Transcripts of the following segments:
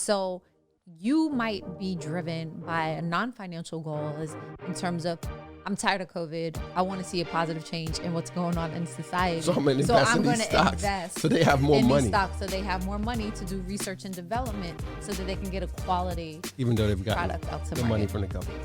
so you might be driven by a non-financial goal in terms of, I'm tired of COVID. I want to see a positive change in what's going on in society. So I'm going to invest in these stocks so they have more money. So they have more money to do research and development so that they can get a quality even though they've got product out to the money from the government.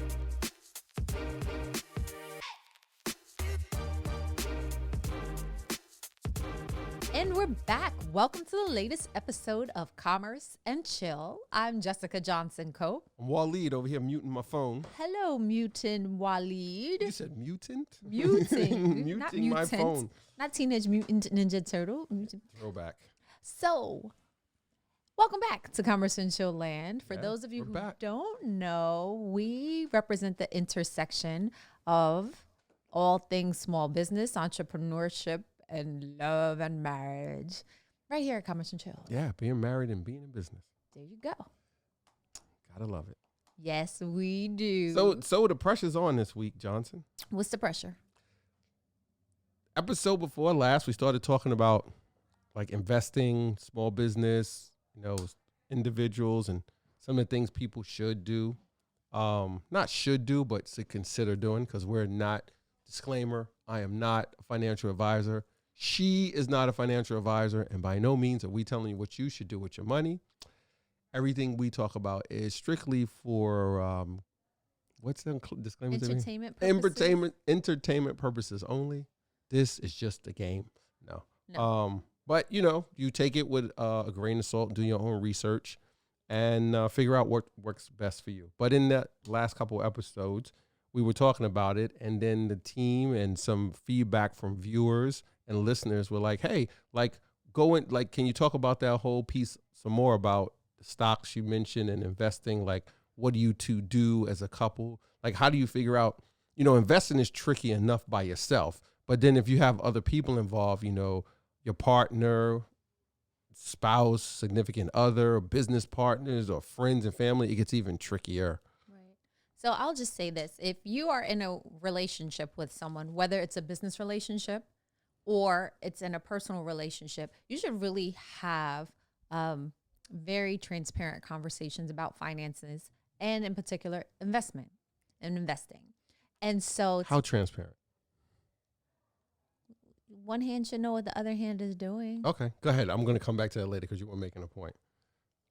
And we're back. Welcome to the latest episode of Commerce and Chill. I'm Jessica Johnson Cope. I'm Waleed over here muting my phone. Hello, mutant Waleed. You said mutant? Muting. Muting Not my mutant. phone. Not Teenage Mutant Ninja Turtle. Throwback. So, welcome back to Commerce and Chill Land. For Yeah, those of you we're who back. don't know, we represent the intersection of all things small business, entrepreneurship, and love and marriage. Right here at Commerce and Chill. Yeah, being married and being in business. There you go. Gotta love it. Yes, we do. So the pressure's on this week, Johnson. What's the pressure? Episode before last, we started talking about like investing, small business, individuals, and some of the things people should do. Not should do, but to consider doing, because we're not, disclaimer, I am not a financial advisor. She is not a financial advisor, and by no means are we telling you what you should do with your money. Everything we talk about is strictly for, what's the disclaimer? Entertainment purposes. Entertainment purposes only. This is just a game. No. But, you take it with a grain of salt and do your own research and figure out what works best for you. But in the last couple episodes, we were talking about it, and then the team and some feedback from viewers and listeners were like, hey, can you talk about that whole piece some more about the stocks you mentioned and investing? Like, what do you two do as a couple? Like, how do you figure out, investing is tricky enough by yourself, but then if you have other people involved, your partner, spouse, significant other, business partners, or friends and family, it gets even trickier. Right. So I'll just say this. If you are in a relationship with someone, whether it's a business relationship or it's in a personal relationship, you should really have very transparent conversations about finances and in particular investment and investing. And so how transparent? One hand should know what the other hand is doing. Okay, go ahead. I'm going to come back to that later because you were making a point.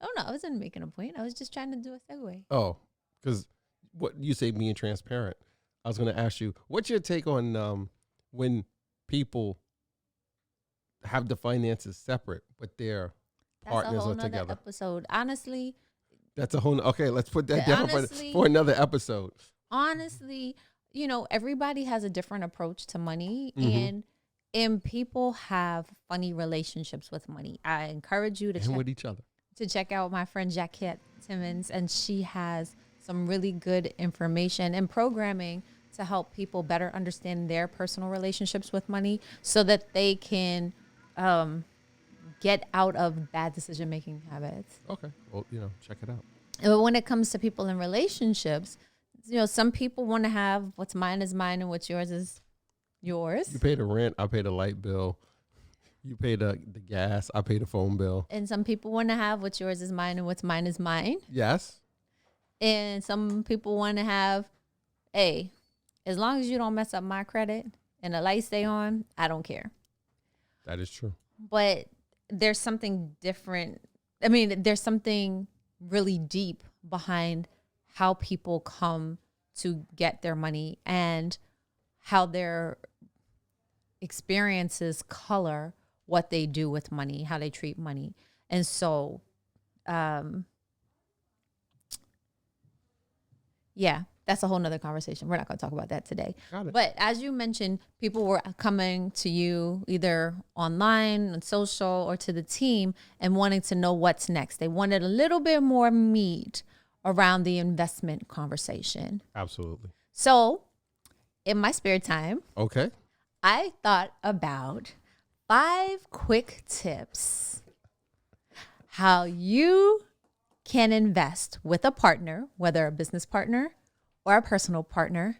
Oh, no, I wasn't making a point. I was just trying to do a segue. Oh, because what you say being transparent. I was going to ask you, what's your take on when people have the finances separate, but their partners are together? That's a whole nother episode. Honestly. That's a whole, okay, let's put that down for another episode. Honestly, everybody has a different approach to money, and people have funny relationships with money. I encourage you to with each other. To check out my friend Jacquette Timmons, and she has some really good information and programming to help people better understand their personal relationships with money so that they can get out of bad decision-making habits. Okay. Well, check it out. But when it comes to people in relationships, some people want to have what's mine is mine and what's yours is yours. You pay the rent, I pay the light bill. You pay the gas, I pay the phone bill. And some people want to have what's yours is mine and what's mine is mine. Yes. And some people want to have, hey, as long as you don't mess up my credit and the lights stay on, I don't care. That is true. But there's something different. I mean, there's something really deep behind how people come to get their money and how their experiences color what they do with money, how they treat money. And so, that's a whole nother conversation. We're not going to talk about that today. Got it. But as you mentioned, people were coming to you either online, on social, or to the team and wanting to know what's next. They wanted a little bit more meat around the investment conversation. Absolutely. So in my spare time, okay, I thought about 5 quick tips how you can invest with a partner, whether a business partner or a personal partner,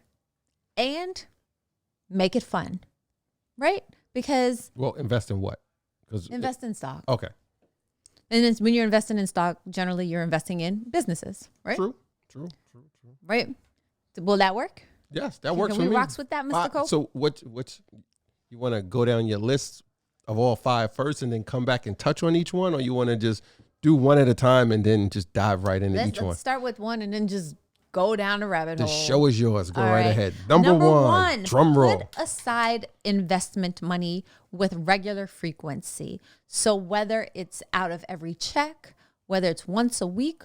and make it fun, right? Because invest in what? Invest in stock. Okay. And then when you're investing in stock, generally you're investing in businesses, right? True. Right. Will that work? Yes, that works for Can me. we rocks with that, Mr. Cole? So what you want to go down your list of all 5 first and then come back and touch on each one, or you want to just do one at a time and then just dive right into each one? Let's start with one and then just go down the rabbit hole. The show is yours. Go All right ahead. Number one, drum roll. Put aside investment money with regular frequency. So whether it's out of every check, whether it's once a week,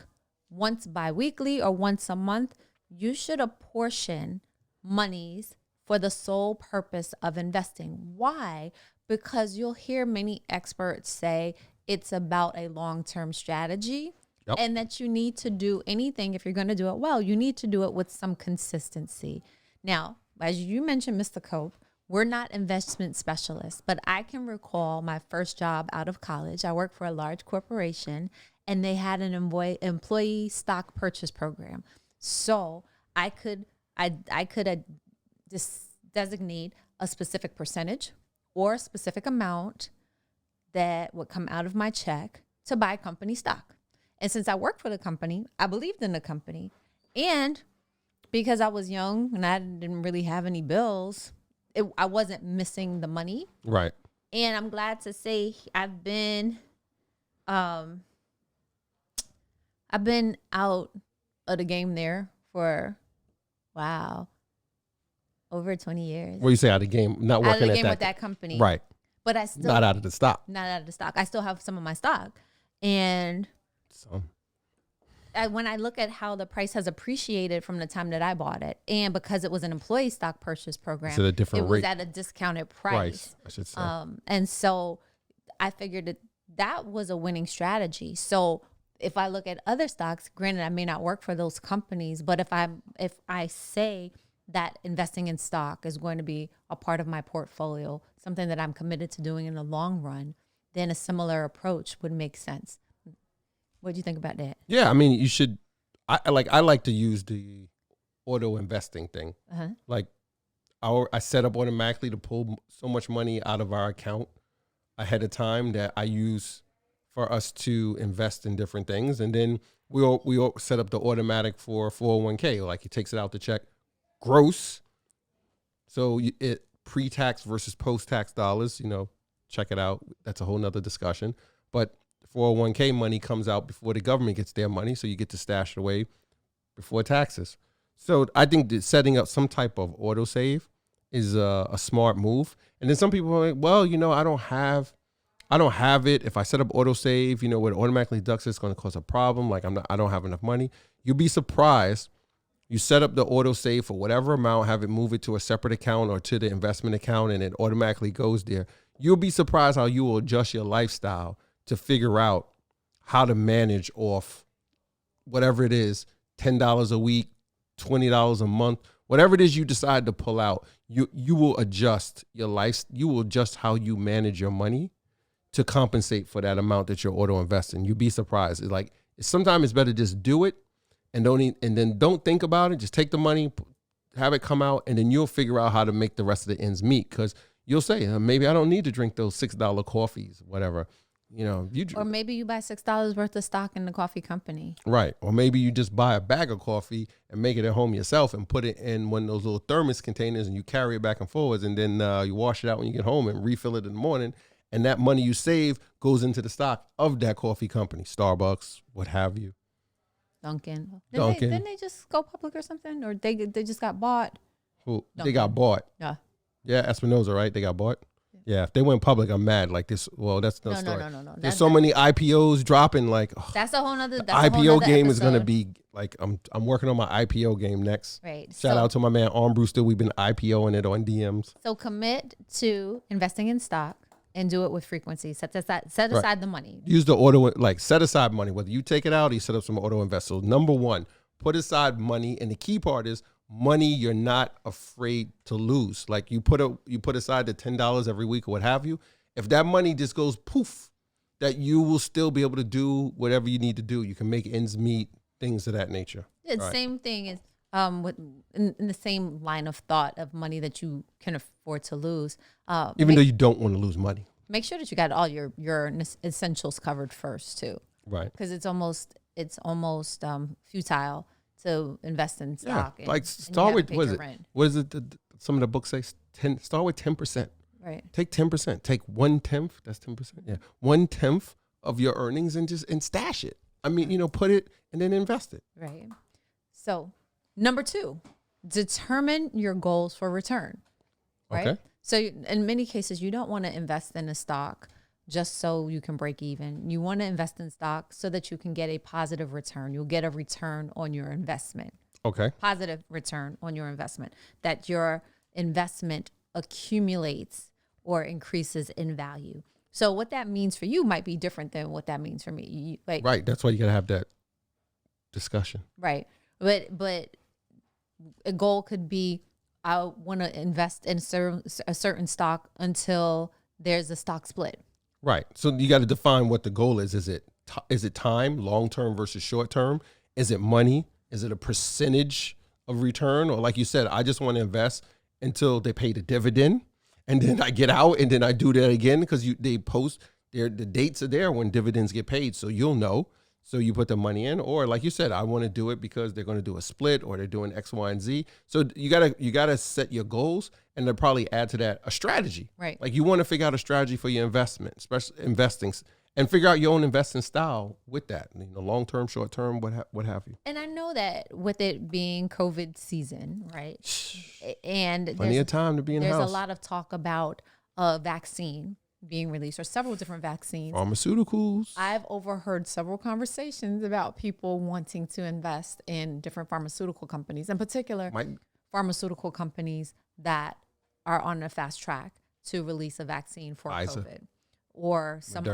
once bi-weekly, or once a month, you should apportion monies for the sole purpose of investing. Why? Because you'll hear many experts say it's about a long-term strategy. Yep. And that you need to do anything, if you're going to do it well, you need to do it with some consistency. Now, as you mentioned, Mr. Cope, we're not investment specialists, but I can recall my first job out of college. I worked for a large corporation, and they had an employee stock purchase program. So I could just designate a specific percentage or a specific amount that would come out of my check to buy company stock. And since I worked for the company, I believed in the company. And because I was young and I didn't really have any bills, I wasn't missing the money. Right. And I'm glad to say I've been out of the game there for, over 20 years. What do you say, out of the game? Not working out of the at game with that company. Right. But I still. Not out of the stock. Not out of the stock. I still have some of my stock. And when I look at how the price has appreciated from the time that I bought it, and because it was an employee stock purchase program, it was at a discounted price. I should say. And so I figured that was a winning strategy. So if I look at other stocks, granted, I may not work for those companies, but if I say that investing in stock is going to be a part of my portfolio, something that I'm committed to doing in the long run, then a similar approach would make sense. What do you think about that? Yeah, I mean, you should. I like to use the auto investing thing. Uh-huh. Like, I set up automatically to pull so much money out of our account ahead of time that I use for us to invest in different things, and then we all set up the automatic for 401k. Like, it takes it out the check, gross. So it pre-tax versus post-tax dollars. Check it out. That's a whole nother discussion. But 401k money comes out before the government gets their money, so you get to stash it away before taxes. So I think that setting up some type of auto save is a smart move. And then some people are like, well, I don't have it. If I set up auto save, when it automatically deducts, it's going to cause a problem. Like, I don't have enough money. You'll be surprised. You set up the auto save for whatever amount, have it move it to a separate account or to the investment account, and it automatically goes there. You'll be surprised how you will adjust your lifestyle to figure out how to manage off whatever it is, $10 a week, $20 a month, whatever it is you decide to pull out. You will adjust your life. You will adjust how you manage your money to compensate for that amount that you're auto investing. You'll be surprised. Sometimes it's better to just do it and then don't think about it. Just take the money, have it come out, and then you'll figure out how to make the rest of the ends meet. Because you'll say, maybe I don't need to drink those $6 coffees, whatever. Or maybe you buy $6 worth of stock in the coffee company. Right. Or maybe you just buy a bag of coffee and make it at home yourself and put it in one of those little thermos containers, and you carry it back and forwards, and then you wash it out when you get home and refill it in the morning. And that money you save goes into the stock of that coffee company, Starbucks, what have you. Dunkin'. Didn't they just go public or something? Or they just got bought? Who? Dunkin'. They got bought. Yeah. Yeah, Espinosa, right? They got bought. Yeah, if they went public, I'm mad. Like this, well, that's no story. No. There's so many IPOs dropping. Like, that's a whole nother. IPO game is gonna be like, I'm working on my IPO game next. Right. Shout out to my man Armbruster. We've been IPOing it on DMs. So commit to investing in stock and do it with frequency. Set aside the money. Use the auto, set aside money. Whether you take it out or you set up some auto invest. So number one, put aside money, and the key part is money you're not afraid to lose. Like, you put aside the $10 every week or what have you. If that money just goes poof, that you will still be able to do whatever you need to do. You can make ends meet, things of that nature. The same thing is in the same line of thought of money that you can afford to lose. Even though you don't want to lose money. make sure that you got all your essentials covered first too. Right. Because it's almost futile to invest in stock. Yeah. Like start with, what is it? Some of the books say start with 10%. Right. Take 10%. Take 1/10. That's 10%. Yeah. 1/10 of your earnings and stash it. I mean, put it and then invest it. Right. So number 2, determine your goals for return. Right. Okay. So in many cases, you don't want to invest in a stock just so you can break even. You want to invest in stock so that you can get a positive return. You'll get a return on your investment. Okay. Positive return on your investment, that your investment accumulates or increases in value. So what that means for you might be different than what that means for me. Right. That's why you got to have that discussion. Right. But a goal could be, I want to invest in a certain stock until there's a stock split. Right. So you got to define what the goal is. Is it time, long-term versus short-term? Is it money? Is it a percentage of return? Or like you said, I just want to invest until they pay the dividend, and then I get out and then I do that again, because they post the dates are there when dividends get paid. So you'll know. So you put the money in, or like you said, I want to do it because they're going to do a split or they're doing X, Y, and Z. So you gotta set your goals, and then probably add to that a strategy. Right. Like you want to figure out a strategy for your investment, especially investing, and figure out your own investing style with that. Long-term, short-term, what have you. And I know that with it being COVID season, right? And Plenty of time to be in the house. There's a lot of talk about a vaccine being released, or several different vaccines. Pharmaceuticals. I've overheard several conversations about people wanting to invest in different pharmaceutical companies, in particular pharmaceutical companies that are on a fast track to release a vaccine for COVID, or some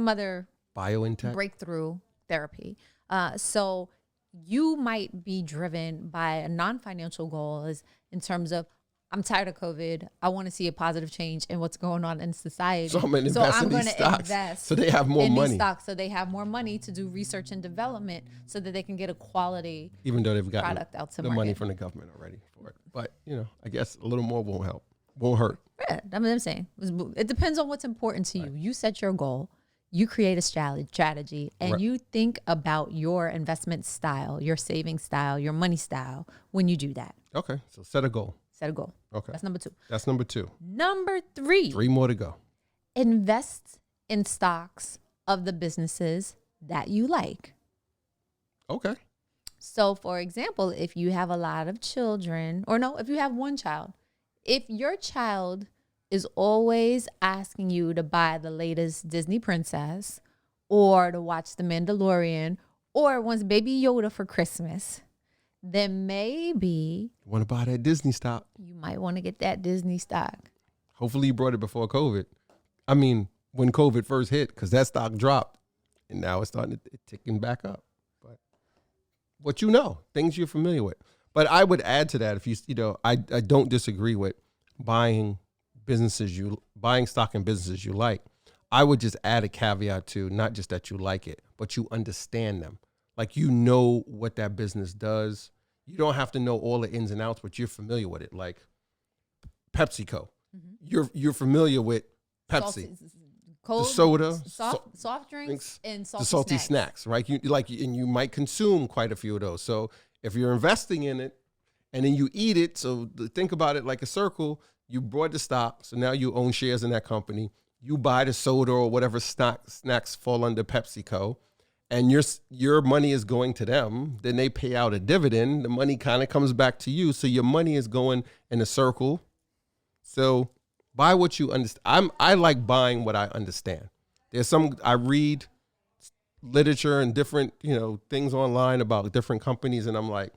other BioNTech breakthrough therapy. So you might be driven by a non-financial goal, is in terms of, I'm tired of COVID. I want to see a positive change in what's going on in society. So I'm going to invest so they have more money. These stocks, so they have more money to do research and development, so that they can get a quality, even though they've got product out to the market. Money from the government already for it. But I guess a little more won't hurt. Yeah, that's what I'm saying. It depends on what's important to you. You set your goal, you create a strategy, and you think about your investment style, your saving style, your money style when you do that. Okay, so set a goal. Set a goal. Okay. That's number 2. That's number 2. Number 3. 3 more to go. Invest in stocks of the businesses that you like. Okay. So, for example, if you have a lot of children, if you have one child, if your child is always asking you to buy the latest Disney princess, or to watch The Mandalorian, or wants Baby Yoda for Christmas, then maybe you want to buy that Disney stock. You might want to get that Disney stock. Hopefully you brought it before COVID. I mean, when COVID first hit, because that stock dropped, and now it's starting to ticking back up. But things you're familiar with. But I would add to that, if I don't disagree with buying stock in businesses you like. I would just add a caveat to, not just that you like it, but you understand them. Like, what that business does. You don't have to know all the ins and outs, but you're familiar with it. Like PepsiCo. Mm-hmm. You're familiar with Pepsi. Cold, the soda, soft drinks, and the salty snacks, right? And you might consume quite a few of those. So if you're investing in it and then you eat it, so think about it like a circle. You bought the stock, so now you own shares in that company. You buy the soda or whatever snacks fall under PepsiCo, and your money is going to them. Then they pay out a dividend. The money kind of comes back to you. So your money is going in a circle. So buy what you understand. I like buying what I understand. I read literature and different, things online about different companies, and I'm like,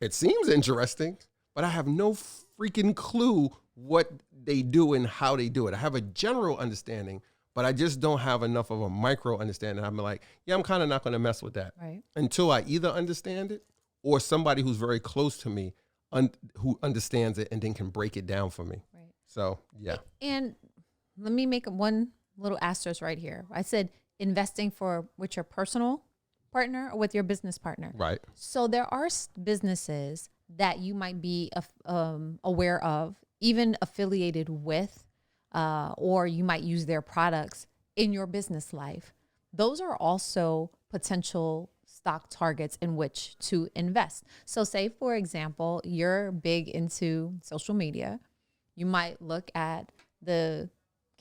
it seems interesting, but I have no freaking clue what they do and how they do it. I have a general understanding, but I just don't have enough of a micro understanding. I'm like, I'm kind of not going to mess with that until I either understand it, or somebody who's very close to me who understands it and then can break it down for me. Right. So, yeah. And let me make one little asterisk right here. I said investing with your personal partner or with your business partner. Right. So there are businesses that you might be aware of, even affiliated with, or you might use their products in your business life. Those are also potential stock targets in which to invest. So say, for example, you're big into social media. You might look at the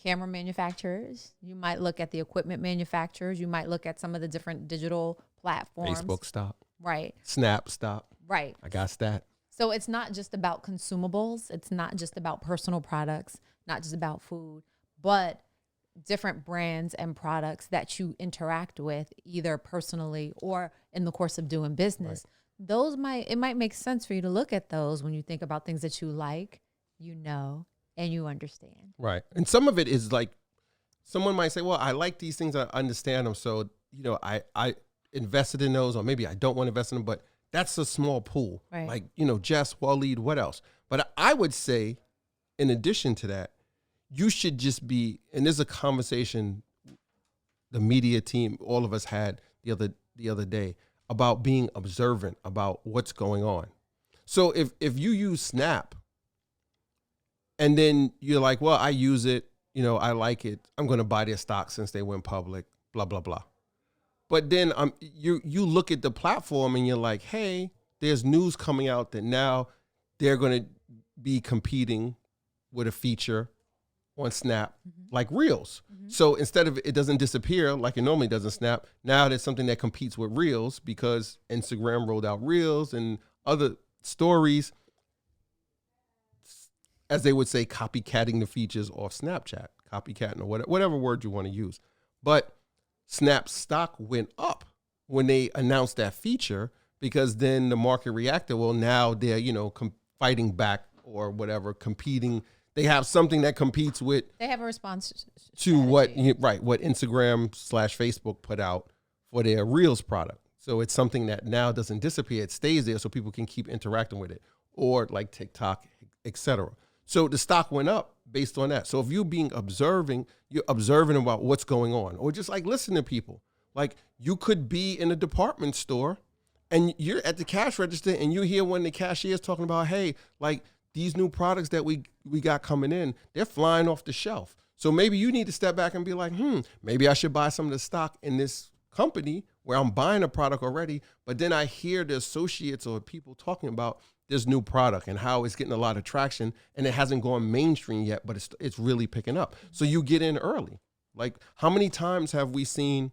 camera manufacturers. You might look at the equipment manufacturers. You might look at some of the different digital platforms. Facebook stock. Right. Snap stock. Right. I got that. So it's not just about consumables. It's not just about personal products, not just about food, but different brands and products that you interact with either personally or in the course of doing business. Right. It might make sense for you to look at those when you think about things that you like, and you understand. Right. And some of it is like, someone might say, well, I like these things, I understand them. So, I invested in those, or maybe I don't want to invest in them, but that's a small pool. Right. Like, Jess, Waleed, what else? But I would say, in addition to that, you should just be, and there's a conversation the media team, all of us had the other day about being observant about what's going on. So if you use Snap and then you're like, well, I use it, I like it, I'm going to buy their stock since they went public, blah, blah, blah. But then you look at the platform and you're like, hey, there's news coming out that now they're going to be competing with a feature on Snap, like Reels. Mm-hmm. So instead of it doesn't disappear like it normally does in Snap, now there's something that competes with Reels because Instagram rolled out Reels and other stories, as they would say, copycatting the features off Snapchat, copycatting or whatever word you want to use. But Snap's stock went up when they announced that feature, because then the market reacted. Well, now they're, fighting back or whatever, competing. They have something that competes with. They have a response to what Instagram / Facebook put out for their Reels product. So it's something that now doesn't disappear. It stays there so people can keep interacting with it, or like TikTok, etc. So the stock went up based on that. So if you're observing about what's going on, or just like listen to people. Like, you could be in a department store and you're at the cash register and you hear one of the cashiers talking about, hey, like, these new products that we got coming in, they're flying off the shelf. So maybe you need to step back and be like, maybe I should buy some of the stock in this company where I'm buying a product already. But then I hear the associates or people talking about this new product and how it's getting a lot of traction and it hasn't gone mainstream yet, but it's really picking up. So you get in early. Like, how many times have we seen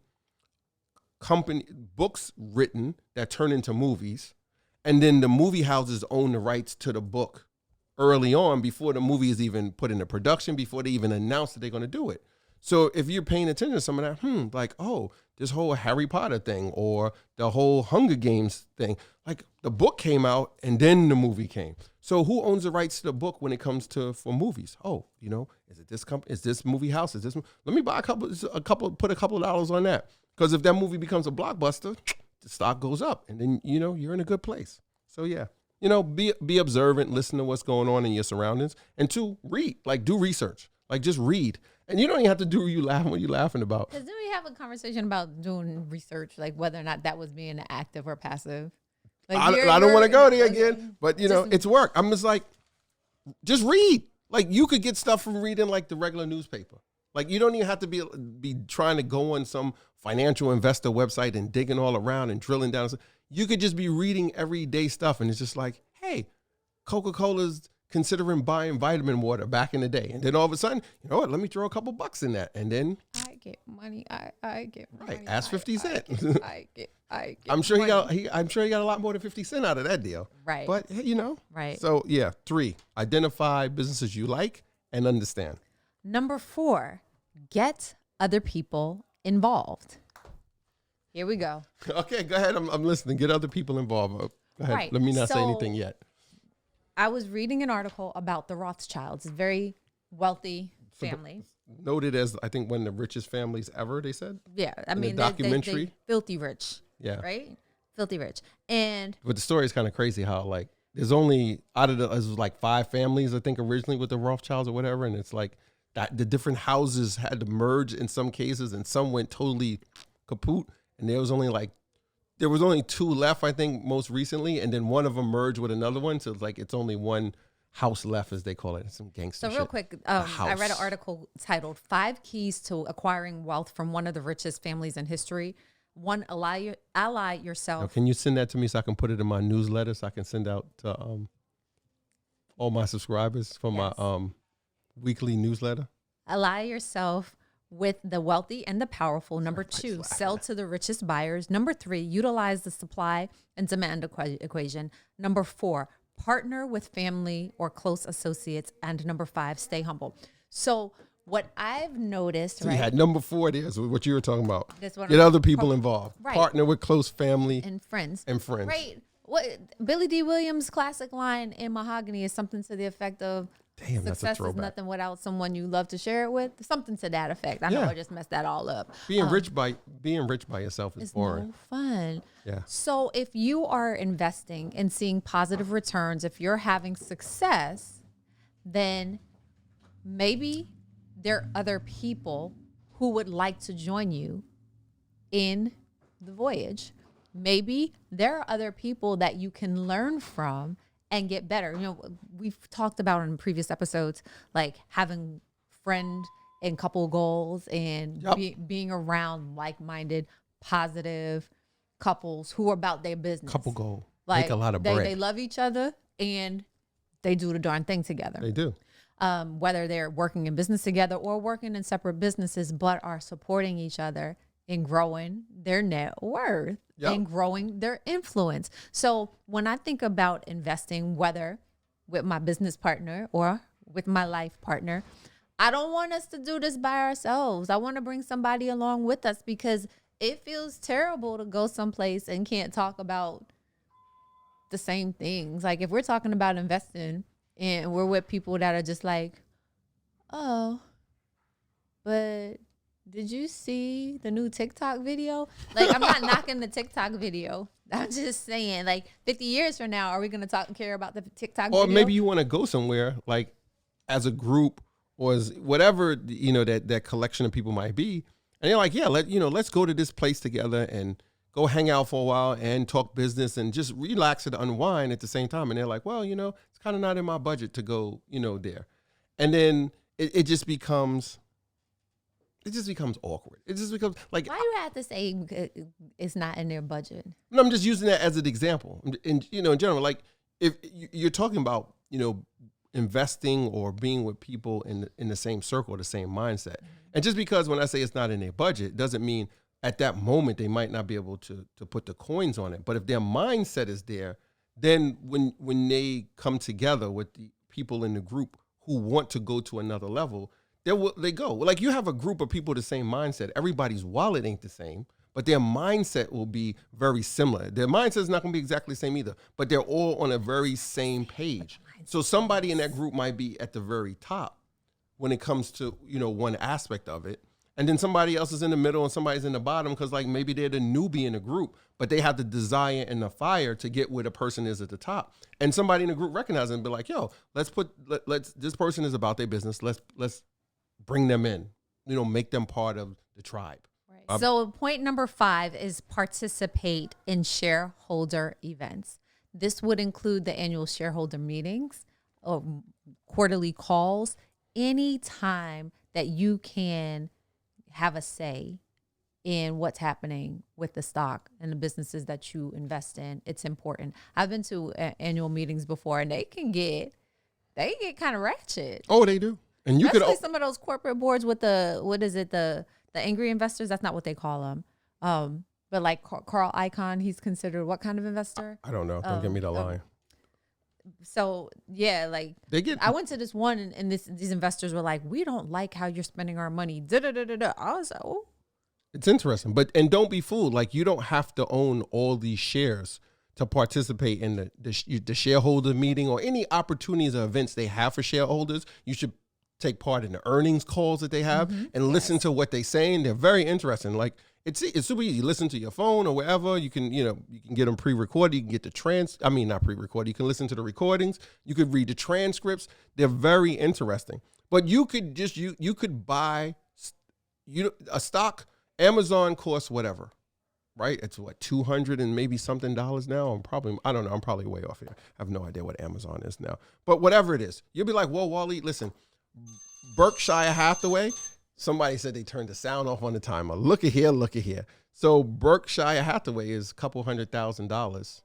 books written that turn into movies, and then the movie houses own the rights to the book early on before the movie is even put into production, before they even announce that they're going to do it? So if you're paying attention to some of that, like, oh, this whole Harry Potter thing or the whole Hunger Games thing, like, the book came out and then the movie came. So who owns the rights to the book when it comes for movies? Oh, is it this company? Is this movie house? Let me buy put a couple of dollars on that. Because if that movie becomes a blockbuster, the stock goes up and then, you're in a good place. So yeah, be observant, listen to what's going on in your surroundings, and two, read, like, do research, like, just read. And you don't even have to do what you're laughing about. Because then we have a conversation about doing research, like whether or not that was being active or passive. Like, I don't want to go there again, but it's work. I'm just like, just read. Like, you could get stuff from reading like the regular newspaper. Like, you don't even have to be trying to go on some financial investor website and digging all around and drilling down. You could just be reading everyday stuff, and it's just like, hey, Coca-Cola's considering buying vitamin water back in the day, and then all of a sudden, you know what? Let me throw a couple bucks in that, and then I get money. I get money. Right. Ask 50 Cent. I get. I'm sure money. I'm sure he got a lot more than 50 Cent out of that deal. Right. But Right. So yeah, 3, identify businesses you like and understand. Number 4, get other people involved. Here we go. Okay, go ahead. I'm listening. Get other people involved. Go ahead. Right. Let me not say anything yet. I was reading an article about the Rothschilds, a very wealthy family. Noted as, I think, one of the richest families ever, they said. Yeah. I mean, the documentary. they filthy rich. Yeah. Right? Filthy rich. But the story is kind of crazy how, like, there's only, it was like 5 families, I think, originally with the Rothschilds or whatever. And it's like that the different houses had to merge in some cases, and some went totally kaput. And there was only 2 left, I think, most recently. And then one of them merged with another one. So it's like, it's only one house left, as they call it. Some gangster So real shit. quick, A I read an house. article titled 5 Keys to Acquiring Wealth from One of the Richest Families in History. One, ally Now, yourself. can you send that to me so I can put it in my newsletter so I can send out to all my subscribers for Yes. my weekly newsletter? Ally yourself with the wealthy and the powerful. Number 2, sell to the richest buyers. Number 3, utilize the supply and demand equation. Number 4, partner with family or close associates. And number 5, stay humble. So what I've noticed, So right? you had number 4 there, so what you were talking about. This one- Get other people involved. Right. Partner with close family and friends. and friends. Right. What Billy D. Williams' classic line in Mahogany is something to the effect of, Damn, that's a success is throwback. nothing without someone you love to share it with. Something to that effect. I know Yeah. I just messed that all up. Being rich by yourself is It's boring. no fun. Yeah. So if you are investing and seeing positive returns, if you're having success, then maybe there are other people who would like to join you in the voyage. Maybe there are other people that you can learn from and get better. You know, we've talked about in previous episodes, like having friend and couple goals and Yep. being around like-minded, positive couples who are about their business. Couple goal. Like Make a lot of they bread. love each other and they do the darn thing together. They do. Whether they're working in business together or working in separate businesses, but are supporting each other in growing their net worth Yep. and growing their influence. So when I think about investing, whether with my business partner or with my life partner, I don't want us to do this by ourselves. I want to bring somebody along with us because it feels terrible to go someplace and can't talk about the same things. Like if we're talking about investing and we're with people that are just like, oh, but did you see the new TikTok video? Like, I'm not knocking the TikTok video. I'm just saying, like, 50 years from now, are we going to care about the TikTok Or video? maybe you want to go somewhere like as a group or as whatever, that collection of people might be. And you're like, yeah, let's go to this place together and go hang out for a while and talk business and just relax and unwind at the same time. And they're like, well, it's kind of not in my budget to go, there. And then it just becomes awkward. It just becomes like, Why you have to say it's not in their budget? no, I'm just using that as an example. In general, like if you're talking about, investing or being with people in the same circle, the same mindset. And just because when I say it's not in their budget, doesn't mean at that moment they might not be able to put the coins on it. But if their mindset is there, then when they come together with the people in the group who want to go to another level, they go. Like you have a group of people with the same mindset. Everybody's wallet ain't the same, but their mindset will be very similar. Their mindset is not going to be exactly the same either, but they're all on a very same page. So somebody in that group might be at the very top when it comes to, one aspect of it. And then somebody else is in the middle and somebody's in the bottom because like maybe they're the newbie in the group, but they have the desire and the fire to get where the person is at the top. And somebody in the group recognizes and be like, yo, let's this person is about their business. Let's bring them in, make them part of the tribe. Right. So point number 5 is participate in shareholder events. This would include the annual shareholder meetings or quarterly calls, any time that you can have a say in what's happening with the stock and the businesses that you invest in. It's important. I've been to annual meetings before and they get kind of ratchet. Oh, they do. And you Especially could some of those corporate boards with the angry investors. That's not what they call them. But like Carl Icahn, he's considered what kind of investor? I don't know. Don't get me the line. So yeah, like I went to this one and these investors were like, we don't like how you're spending our money. I was like, oh. It's interesting, and don't be fooled. Like you don't have to own all these shares to participate in the shareholder meeting or any opportunities or events they have for shareholders. You should take part in the earnings calls that they have and listen to what they're saying. They're very interesting. Like it's super easy. You listen to your phone or wherever. You can get them pre-recorded. You can get not pre-recorded. You can listen to the recordings. You could read the transcripts. They're very interesting. But you could you could buy a stock. Amazon costs whatever. right? It's what, 200 and maybe something dollars now. I don't know. I'm probably way off here. I have no idea what Amazon is now. But whatever it is, you'll be like, whoa, Waleed, listen, Berkshire Hathaway, somebody said they turned the sound off on the timer. Look at here, look at here. So Berkshire Hathaway is a couple $100,000.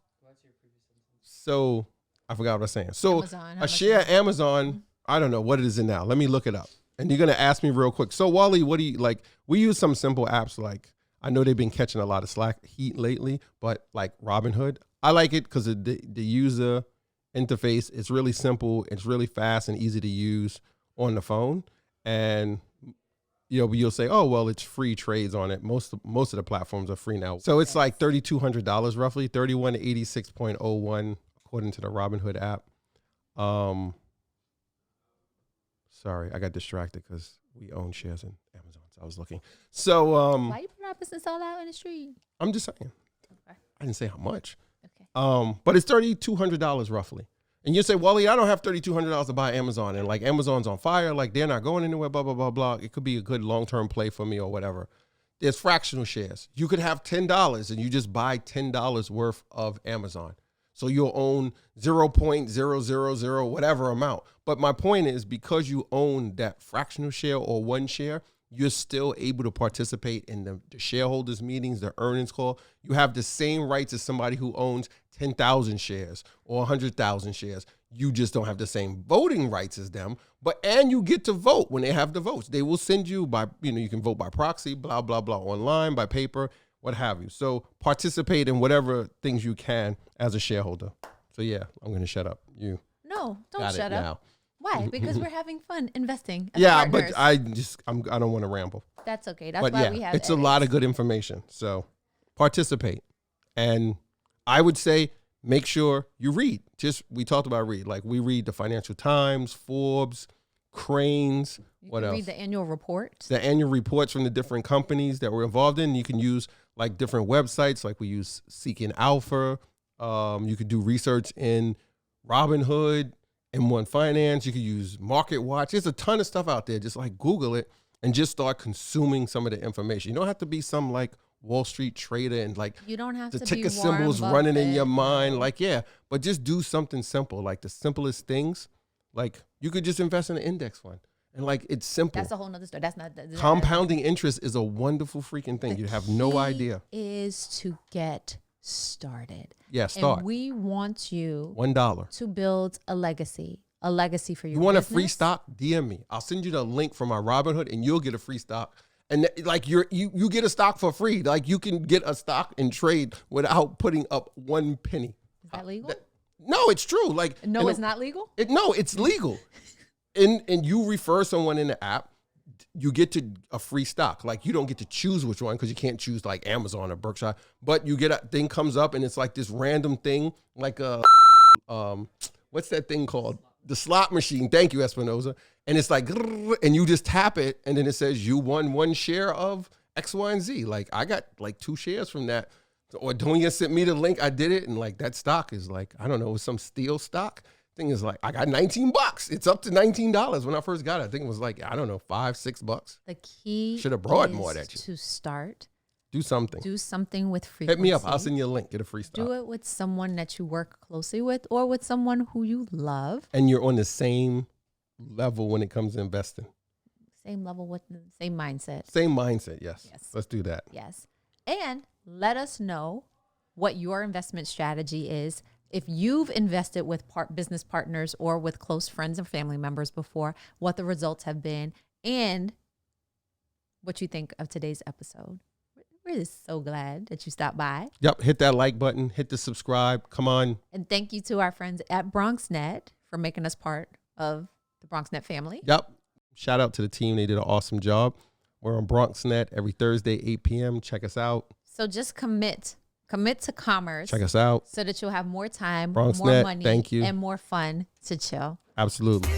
So I forgot what I was saying. So Amazon, a share Amazon, I don't know what it is in now. Let me look it up. And you're going to ask me real quick. So Wally, what do you like? We use some simple apps. Like, I know they've been catching a lot of slack heat lately, but like Robinhood, I like it because the user interface is really simple. It's really fast and easy to use on the phone. And you'll say, oh, well, it's free trades on it. Most of the platforms are free now. So it's like $3,200 roughly, 3186.01 according to the Robinhood app. Sorry, I got distracted because we own shares in Amazon. So I was looking. So why you put our business all out in the street? I'm just saying. Okay. I didn't say how much. Okay. But it's $3,200 roughly. And you say, Wally, I don't have $3,200 to buy Amazon. And like Amazon's on fire, like they're not going anywhere, blah, blah, blah, blah. It could be a good long-term play for me or whatever. There's fractional shares. You could have $10 and you just buy $10 worth of Amazon. So you'll own 0.000 whatever amount. But my point is, because you own that fractional share or one share, you're still able to participate in the shareholders meetings, the earnings call. You have the same rights as somebody who owns 10,000 shares or 100,000 shares. You just don't have the same voting rights as them, and you get to vote when they have the votes. They will send you by, you can vote by proxy, blah, blah, blah, online, by paper, what have you. So participate in whatever things you can as a shareholder. So yeah, I'm going to shut up. You No, don't shut up. Now. Why? Because we're having fun investing. Yeah, partners. but I don't want to ramble. That's okay. That's why we have it's a lot of good information. So participate. And I would say make sure you read. We talked about read. Like we read the Financial Times, Forbes, Cranes. What else? Read the annual reports. The annual reports from the different companies that we're involved in. You can use like different websites. Like we use Seeking Alpha. You could do research in Robinhood, M1 Finance. You could use Market Watch. There's a ton of stuff out there. Just like Google it and just start consuming some of the information. You don't have to be some like Wall Street trader and like you don't have the to ticker be symbols Warren running in Buffett. your mind. Like, yeah, but just do something simple, like the simplest things. Like you could just invest in an index fund. And like, it's simple. That's a whole nother story. That's not compounding interest is a wonderful freaking thing. You have no idea. Is to get started. Yeah, start. And we want you $1 to build a legacy for your You want business. a free stock? DM me. I'll send you the link from my Robinhood and you'll get a free stock. And like you get a stock for free. Like you can get a stock and trade without putting up one penny. Is that legal? No, it's true. Like No, it's not legal? No, it's legal. And you refer someone in the app, you get to a free stock. Like you don't get to choose which one because you can't choose like Amazon or Berkshire. But you get a thing comes up and it's like this random thing, like what's that thing called? The slot machine. Thank you, Espinoza. And it's like, and you just tap it, and then it says you won one share of X, Y, and Z. Like I got like 2 shares from that. Or Donia sent me the link. I did it, and like that stock is like, I don't know, some steel stock. Thing is like, I got $19. It's up to $19 when I first got it. I think it was like, I don't know, $5-6. The key should have brought more at you. To start. Do something. Do something with frequency. Hit me up. I'll send you a link. Get a free stock. Do it with someone that you work closely with or with someone who you love. And you're on the same level when it comes to investing. Same level with the same mindset. Same mindset, yes. Let's do that. Yes. And let us know what your investment strategy is. If you've invested with business partners or with close friends and family members before, what the results have been, and what you think of today's episode. We're just so glad that you stopped by. Yep. Hit that like button. Hit the subscribe. Come on. And thank you to our friends at BronxNet for making us part of the BronxNet family. Yep. Shout out to the team. They did an awesome job. We're on BronxNet every Thursday, 8 p.m. Check us out. So just commit to commerce. Check us out. So that you'll have more time, BronxNet, more money, thank you. and more fun to chill. Absolutely.